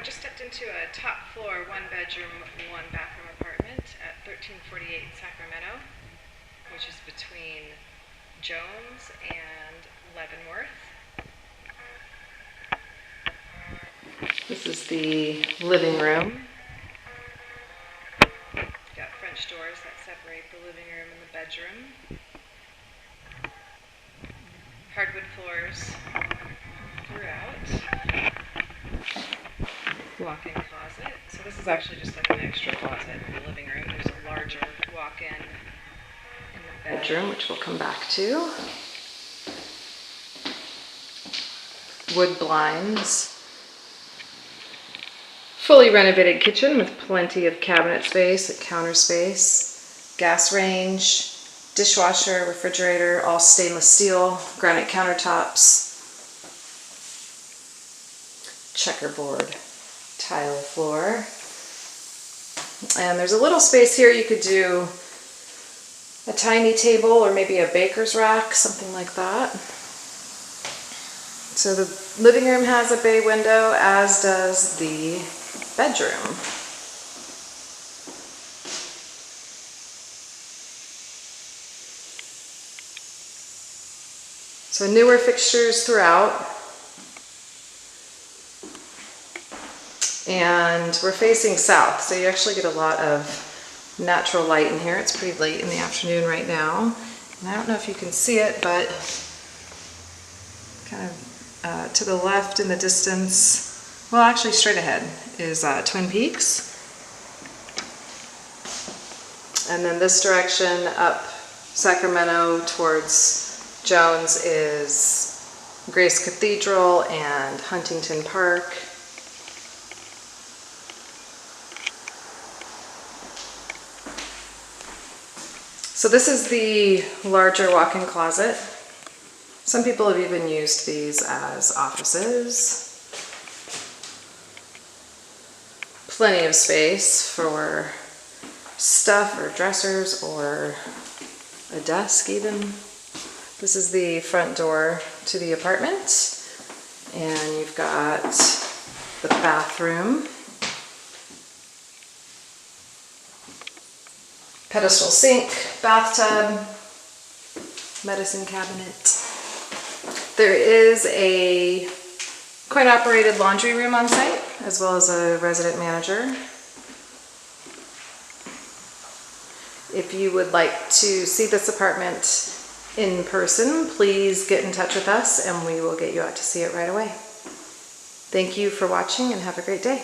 I've just stepped into a top floor, 1-bedroom, 1-bathroom apartment at 1348 Sacramento, which is between Jones and Leavenworth. This is the living room. Got French doors that separate the living room and the bedroom. Hardwood floors throughout. Walk-in closet. So this is actually just like an extra closet in the living room. There's a larger walk-in in the bedroom, which we'll come back to. Wood blinds. Fully renovated kitchen with plenty of cabinet space and counter space. Gas range, dishwasher, refrigerator, all stainless steel, granite countertops. Checkerboard tile floor. And there's a little space here. You could do a tiny table or maybe a baker's rack, something like that. So the living room has a bay window, as does the bedroom. So newer fixtures throughout. And we're facing south, so you actually get a lot of natural light in here. It's pretty late in the afternoon right now. And I don't know if you can see it, but kind of to the left in the distance, well, actually straight ahead is Twin Peaks. And then this direction up Sacramento towards Jones is Grace Cathedral and Huntington Park. So this is the larger walk-in closet. Some people have even used these as offices. Plenty of space for stuff or dressers or a desk even. This is the front door to the apartment. And you've got the bathroom. Pedestal sink, bathtub, medicine cabinet. There is a coin-operated laundry room on site, as well as a resident manager. If you would like to see this apartment in person, please get in touch with us and we will get you out to see it right away. Thank you for watching and have a great day.